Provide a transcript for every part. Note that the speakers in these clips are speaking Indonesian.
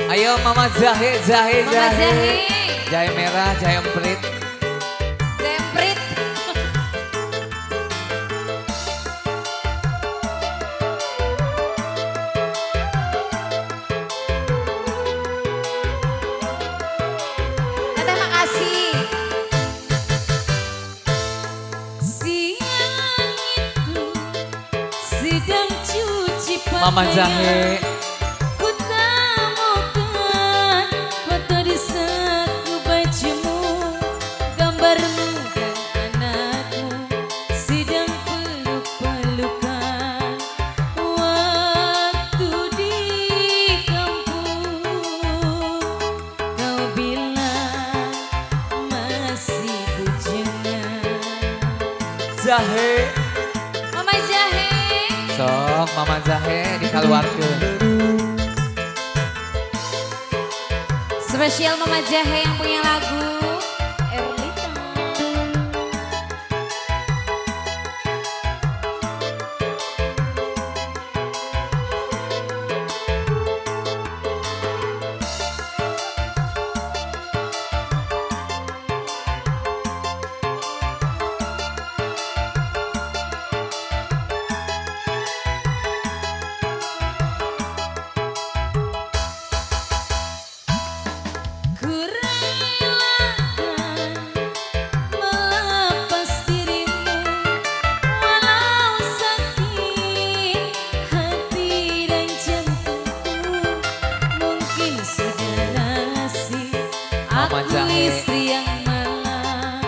Ayo Mama Jahe, Jahe, Mama Jahe. Jahe. Jahe merah, jahe emprit. Semprit. Teteh makasih. Siang itu sedang cuci pakaian. Mama Jahe. Ku temukan foto di saku bajumu, gambarmu dan anakmu sedang peluk-pelukan. Waktu di kampung kau bilang masih bujangan. Jahe. Mama Jahe. Sok Mama Jahe dikeluarkan. Spesial Mama Jahe yang punya lagu Erlita. Mama Jahe. Istri yang malang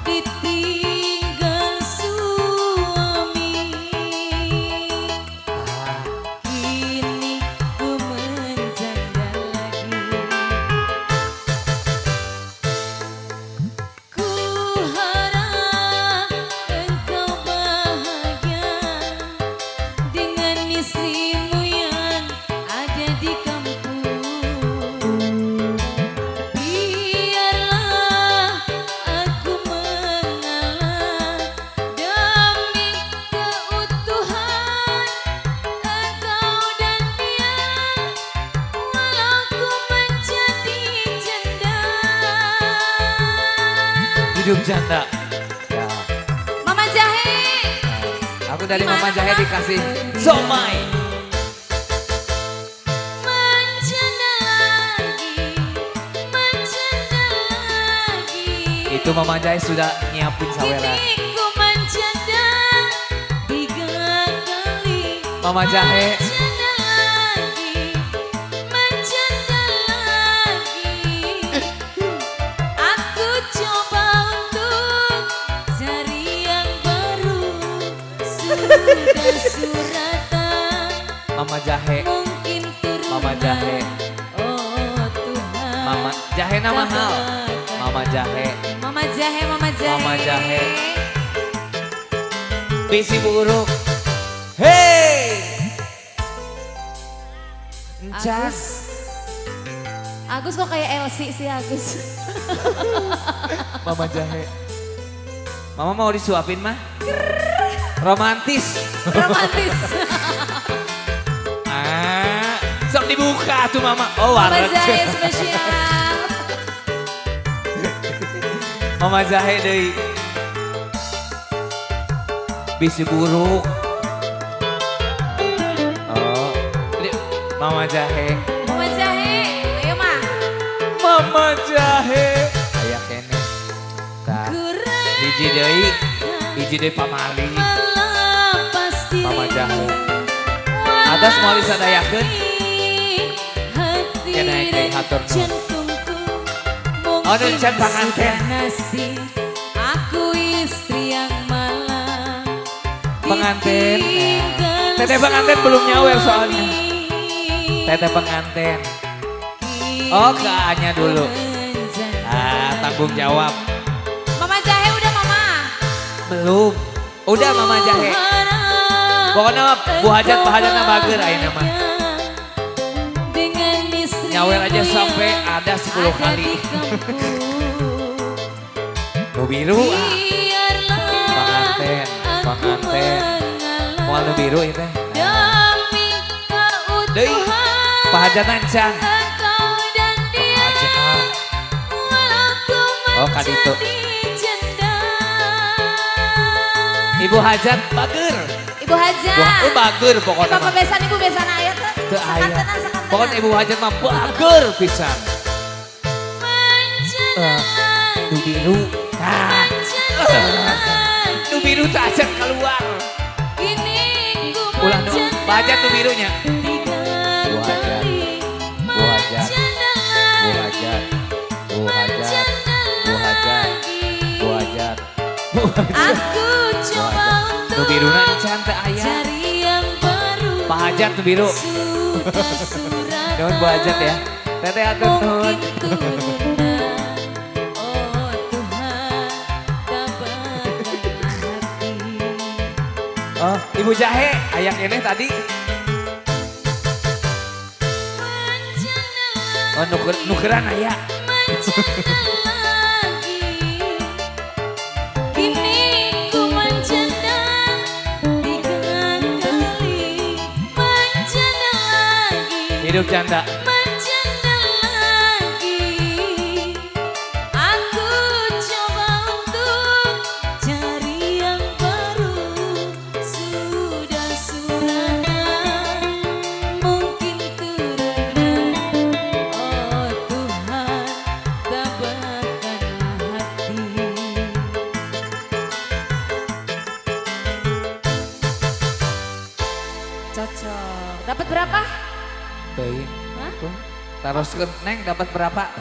ditinggal suami. Kini ku menjanda lagi. Ku harap engkau bahagia dengan istrimu yang ada di kampung. Biarlah aku mengalah demi keutuhan engkau dan dia, walau ku menjadi janda. Hidup janda. Ya. Mama Jahe. Aku dari Mama Gimana, Jahe Mama? dikasih somai. Menjanda lagi, menjanda lagi. Itu Mama Jahe sudah nyiapin sawela. Kini ku menjanda 3 kali. Mama Jahe. Menjanda lagi, menjanda lagi. Aku coba untuk cari yang baru. Sudah suratan. Mama Jahe. Mungkin turunan. Mama Jahe. Oh Tuhan. Mama Jahe nama hal. Mama Jahe. Mama Jahe, Mama Jahe. Mama Jahe. Bisi buruk. Hey. Encas. Agus kok kayak Elsie sih Agus. Mama Jahe. Mama mau disuapin mah? Romantis. Romantis. Sok dibuka tuh Mama. Oh Mama wareg. Jahe spesial. Mama Jahe deui. Bisi buruk. Oh. Mama Jahe. Mama Jahe, ayo Ma. Mama Jahe. Aya kene. Tah. Hiji deui. Hiji deui pamali. Mama Jahe. Atas moal disadayakeun. Kena kayak hatur nuhun. Oh, nu can panganten. Aku istri yang malang. Penganten. Ditinggal Teteh penganten belum nyawer soalnya. suami. Teteh penganten. Oh, ke A-nya dulu. Tanggung jawab. Mama Jahe udah Mama. Belum. Udah Mama Jahe. Pokoknya Bu Hajat Hajatna bager ayeuna mah. Nyawer aja sampai ada 10 kali. Nu biru penganten, penganten. Moal nu biru itu teh. Demi Deui keutuhan pahajatan can. engkau Oh, kaditu. Ibu hajat bager. Ibu Hajat. Oh, bager pokoknya. Bapak besan ibu besan ayat tuh. Teu aya. Sakantenan. Pokoknya ibu hajat mah bager pisan. Nu biru. Nu biru tak ajan keluar. Ulah nu hajat nu birunya. Bu hajat. Bu hajat. Bu hajat. Bu hajat. Bu hajat. Bu hajat. Bu hajat. Aku coba Nu untuk biruna encan teu aya. cari yang baru. Pak hajat nu biru. Sudah surat. Nuhun Bu hajat ya. Teteh atur nuhun. Mungkin tunda. Oh Tuhan, tabahkan hati. Oh, Ibu Jahe, ayak ini tadi. Oh, nukeran aya. Hidup canda. Aku coba untuk cari yang baru. Sudah suratan mungkin terendam. Oh Tuhan, tabahkanlah hati. Cocok. Dapat berapa? Teuing. Hah? Terus neng dapat berapa?